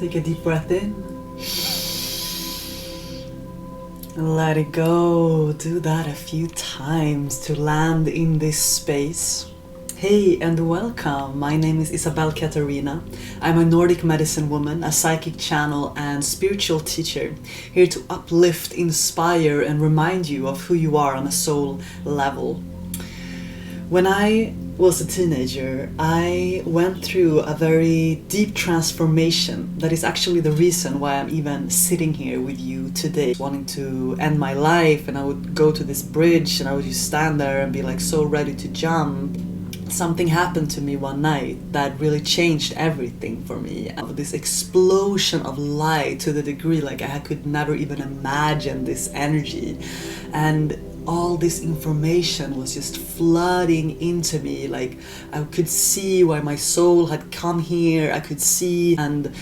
Take a deep breath in. And let it go. Do that a few times to land in this space. Hey and welcome. My name is Isabel Katarina. I'm a Nordic medicine woman, a psychic channel and spiritual teacher, here to uplift, inspire and remind you of who you are on a soul level. When I was a teenager, I went through a very deep transformation that is actually the reason why I'm even sitting here with you today, wanting to end my life. And I would go to this bridge and I would just stand there and be like so ready to jump. Something happened to me one night that really changed everything for me. This explosion of light to the degree like I could never even imagine this energy. And all this information was just flooding into me. Like I could see why my soul had come here. I could see, and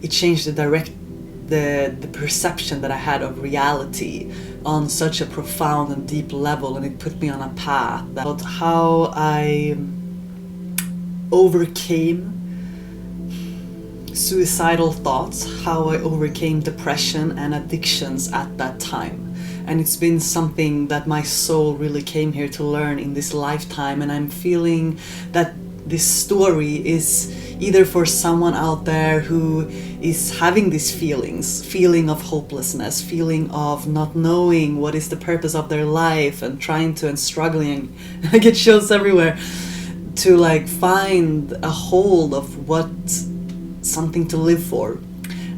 it changed the perception that I had of reality on such a profound and deep level, and it put me on a path about how I overcame suicidal thoughts, how I overcame depression and addictions at that time. And it's been something that my soul really came here to learn in this lifetime, and I'm feeling that this story is either for someone out there who is having these feeling of hopelessness, feeling of not knowing what is the purpose of their life and trying to and struggling, I get chills everywhere, to like find a hold of what something to live for.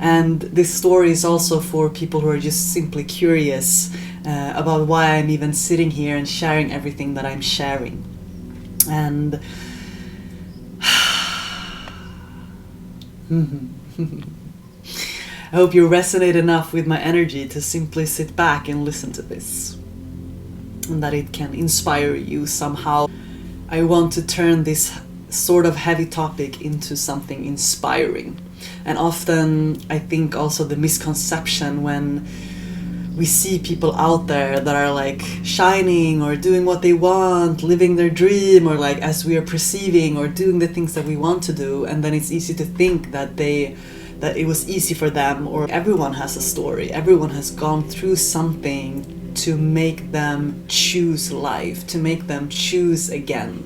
And this story is also for people who are just simply curious about why I'm even sitting here and sharing everything that I'm sharing. And I hope you resonate enough with my energy to simply sit back and listen to this, and that it can inspire you somehow. I want to turn this sort of heavy topic into something inspiring. And often I think also the misconception when we see people out there that are like shining or doing what they want, living their dream, or like as we are perceiving or doing the things that we want to do, and then it's easy to think that it was easy for them. Or everyone has a story, everyone has gone through something to make them choose life, to make them choose again.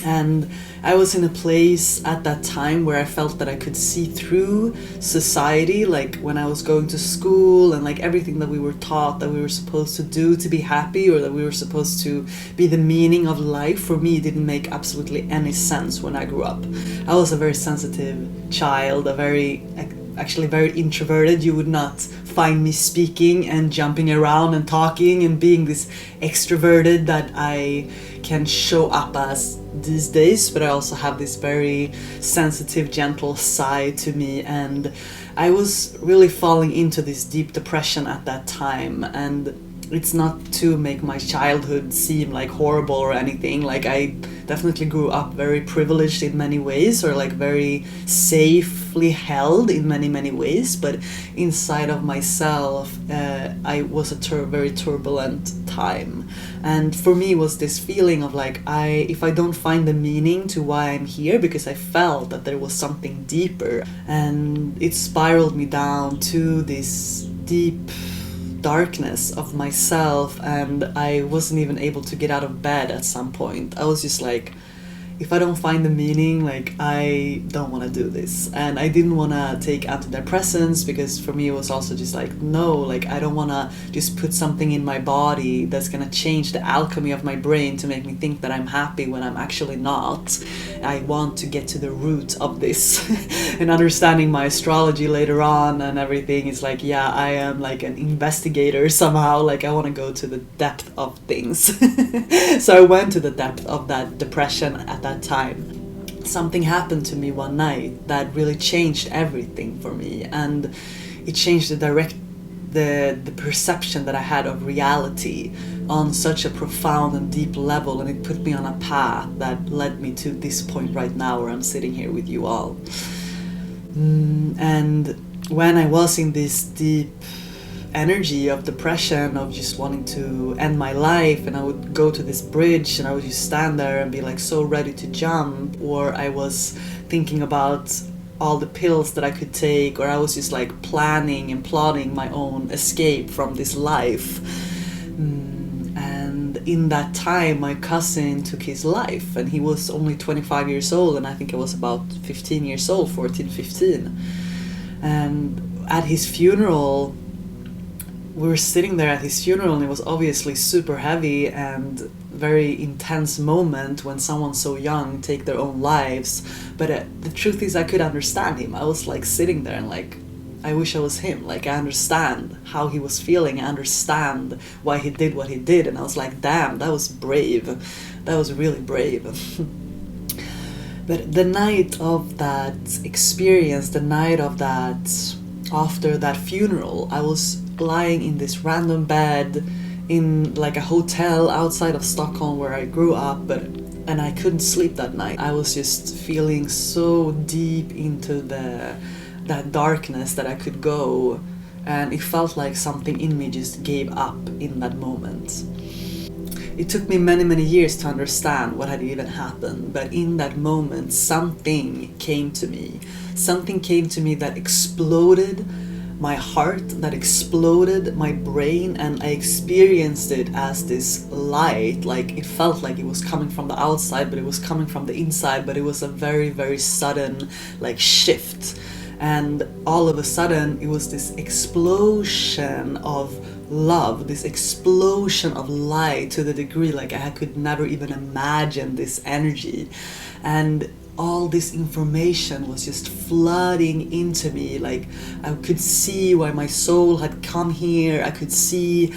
And I was in a place at that time where I felt that I could see through society, like when I was going to school and like everything that we were taught that we were supposed to do to be happy, or that we were supposed to be the meaning of life. For me, it didn't make absolutely any sense when I grew up. I was a very sensitive child, actually very introverted. You would not find me speaking and jumping around and talking and being this extroverted that I can show up as these days, but I also have this very sensitive, gentle side to me. And I was really falling into this deep depression at that time. And it's not to make my childhood seem like horrible or anything. Like I definitely grew up very privileged in many ways, or like very safely held in many ways, but inside of myself I was a very turbulent time. And for me was this feeling of like, if I don't find the meaning to why I'm here, because I felt that there was something deeper, and it spiraled me down to this deep darkness of myself, and I wasn't even able to get out of bed at some point. I was just like, if I don't find the meaning, like I don't want to do this. And I didn't want to take antidepressants, because for me it was also just like, no, like I don't want to just put something in my body that's going to change the alchemy of my brain to make me think that I'm happy when I'm actually not. I want to get to the root of this. And understanding my astrology later on and everything is like, yeah, I am like an investigator somehow. Like I want to go to the depth of things. So I went to the depth of that depression at that time. Something happened to me one night that really changed everything for me, and it changed the perception that I had of reality on such a profound and deep level, and it put me on a path that led me to this point right now where I'm sitting here with you all. And when I was in this deep energy of depression, of just wanting to end my life, and I would go to this bridge and I would just stand there and be like so ready to jump, or I was thinking about all the pills that I could take, or I was just like planning and plotting my own escape from this life. And in that time, my cousin took his life, and he was only 25 years old, and I think I was about 15 years old, 14, 15. And at his funeral, we were sitting there at his funeral, and it was obviously super heavy and very intense moment when someone so young take their own lives. But the truth is, I could understand him. I was like sitting there and like, I wish I was him. Like, I understand how he was feeling. I understand why he did what he did. And I was like, damn, that was brave. That was really brave. But the night of that experience, the night of that, after that funeral, I was lying in this random bed in like a hotel outside of Stockholm where I grew up, and I couldn't sleep that night. I was just feeling so deep into that darkness that I could go, and it felt like something in me just gave up in that moment. It took me many years to understand what had even happened, but in that moment something came to me. Something came to me that exploded my heart, that exploded my brain, and I experienced it as this light. Like, it felt like it was coming from the outside, but it was coming from the inside. But it was a very sudden like shift, and all of a sudden it was this explosion of love, this explosion of light, to the degree like I could never even imagine this energy. And all this information was just flooding into me. Like, I could see why my soul had come here. I could see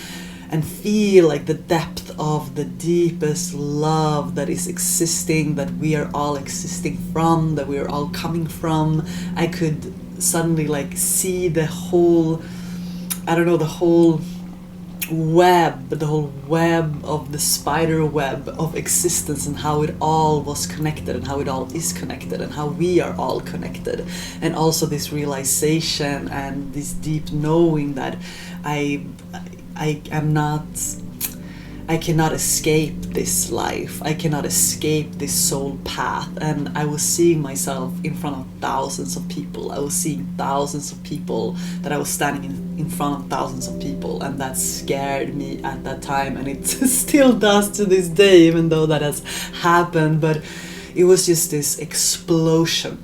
and feel like the depth of the deepest love that is existing, that we are all existing from, that we are all coming from. I could suddenly like see the whole, I don't know, the whole web of the spider web of existence, and how it all was connected, and how it all is connected, and how we are all connected. And also this realization and this deep knowing that I cannot escape this life. I cannot escape this soul path. And I was seeing myself in front of thousands of people. I was seeing thousands of people, that I was standing in front of thousands of people, and that scared me at that time, and it still does to this day, even though that has happened. But it was just this explosion.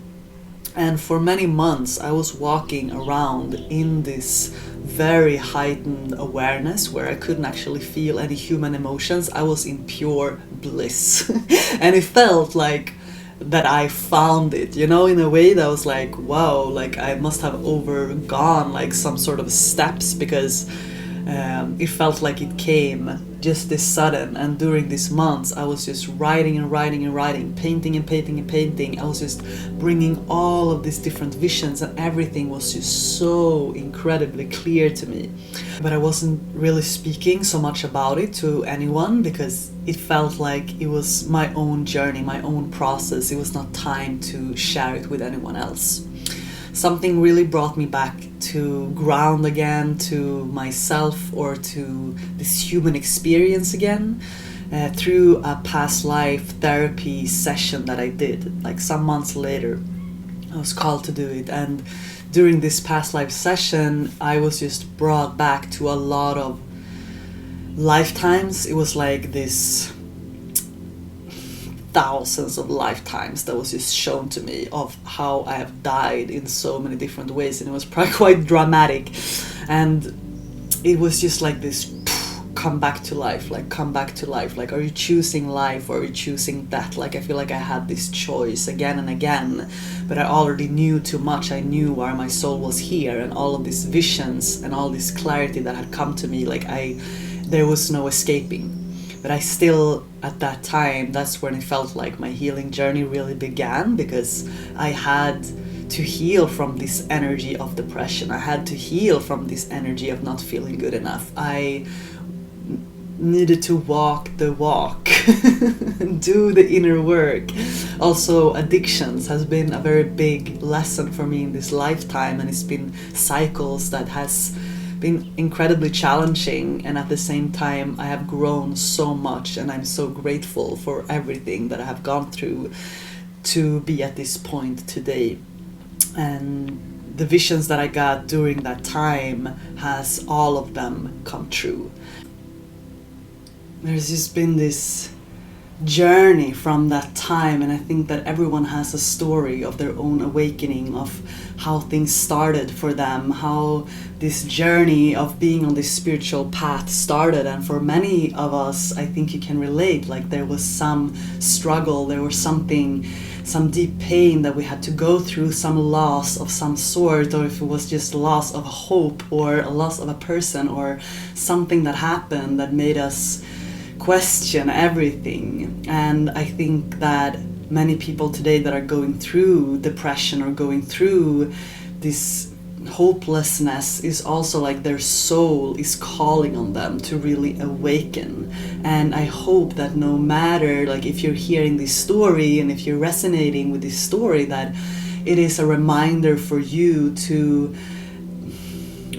And for many months I was walking around in this very heightened awareness where I couldn't actually feel any human emotions. I was in pure bliss. And it felt like that I found it, you know, in a way that was like, wow, like I must have overgone like some sort of steps, because it felt like it came just this sudden. And during these months I was just writing and writing and writing, painting and painting and painting. I was just bringing all of these different visions, and everything was just so incredibly clear to me. But I wasn't really speaking so much about it to anyone, because it felt like it was my own journey, my own process. It was not time to share it with anyone else. Something really brought me back to ground again, to myself, or to this human experience again, through a past life therapy session that I did. Like some months later, I was called to do it. And during this past life session, I was just brought back to a lot of lifetimes. It was like this thousands of lifetimes that was just shown to me of how I have died in so many different ways, and it was probably quite dramatic. And it was just like this, come back to life, like come back to life, like are you choosing life or are you choosing death? Like I feel like I had this choice again and again, but I already knew too much. I knew why my soul was here, and all of these visions and all this clarity that had come to me, like there was no escaping. But I still, at that time, that's when it felt like my healing journey really began, because I had to heal from this energy of depression. I had to heal from this energy of not feeling good enough. I needed to walk the walk, do the inner work. Also, addictions has been a very big lesson for me in this lifetime, and it's been cycles that has been incredibly challenging, and at the same time I have grown so much, and I'm so grateful for everything that I have gone through to be at this point today. And the visions that I got during that time has all of them come true. There's just been this journey from that time, and I think that everyone has a story of their own awakening, of how things started for them, how this journey of being on this spiritual path started. And for many of us, I think you can relate, like there was some struggle, there was something, some deep pain that we had to go through, some loss of some sort, or if it was just loss of hope or a loss of a person or something that happened that made us question everything. And I think that many people today that are going through depression or going through this hopelessness is also like their soul is calling on them to really awaken. And I hope that no matter, like if you're hearing this story and if you're resonating with this story, that it is a reminder for you to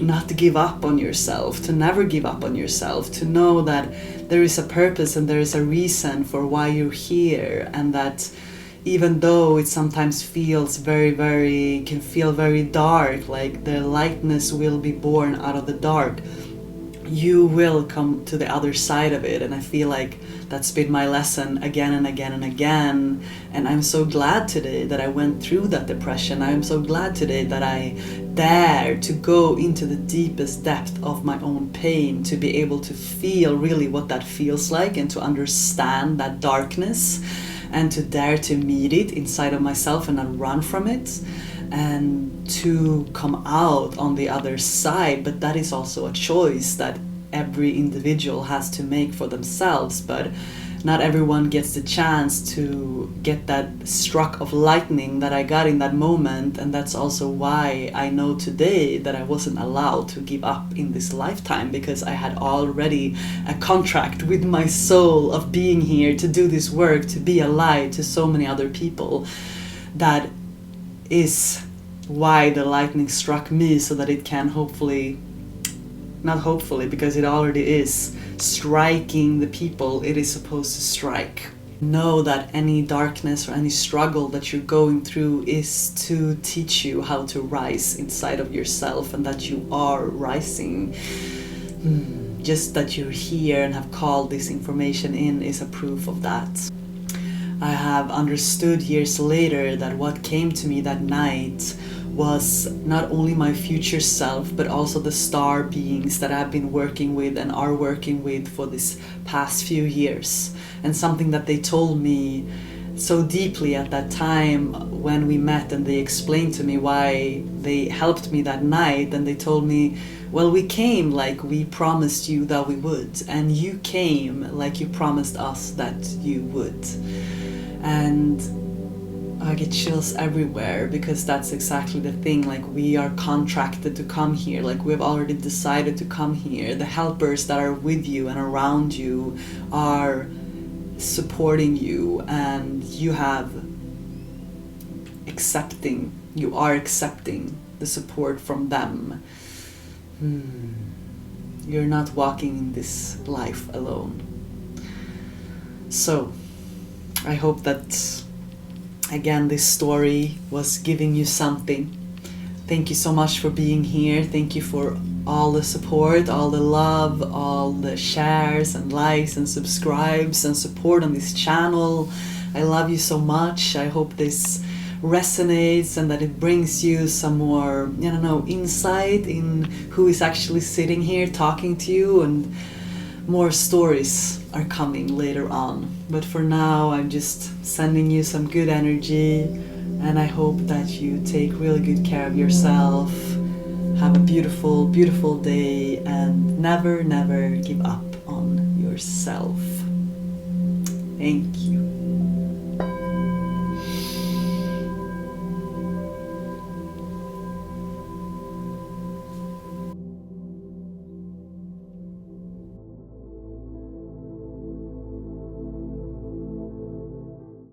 not to give up on yourself, to never give up on yourself, to know that there is a purpose and there is a reason for why you're here, and that even though it sometimes feels can feel very dark, like the lightness will be born out of the dark, you will come to the other side of it. And I feel like that's been my lesson again and again and again. And I'm so glad today that I went through that depression. I'm so glad today that I dare to go into the deepest depth of my own pain, to be able to feel really what that feels like and to understand that darkness, and to dare to meet it inside of myself and not run from it, and to come out on the other side. But that is also a choice that every individual has to make for themselves. But not everyone gets the chance to get that struck of lightning that I got in that moment. And that's also why I know today that I wasn't allowed to give up in this lifetime, because I had already a contract with my soul of being here to do this work, to be a light to so many other people. That is why the lightning struck me, so that it can not hopefully, because it already is striking the people it is supposed to strike. Know that any darkness or any struggle that you're going through is to teach you how to rise inside of yourself, and that you are rising. Just that you're here and have called this information in is a proof of that. I have understood years later that what came to me that night was not only my future self, but also the star beings that I've been working with and are working with for this past few years. And something that they told me so deeply at that time when we met, and they explained to me why they helped me that night. And they told me, well, we came like we promised you that we would, and you came like you promised us that you would. And I get chills everywhere, because that's exactly the thing. Like, we are contracted to come here, like we've already decided to come here. The helpers that are with you and around you are supporting you, and you are accepting the support from them. You're not walking in this life alone. So I hope that, again, this story was giving you something. Thank you so much for being here. Thank you for all the support, all the love, all the shares and likes and subscribes and support on this channel. I love you so much. I hope this resonates and that it brings you some more, insight in who is actually sitting here talking to you, and more stories are coming later on. But for now, I'm just sending you some good energy, and I hope that you take really good care of yourself. Have a beautiful, beautiful day, and never, never give up on yourself. Thank you.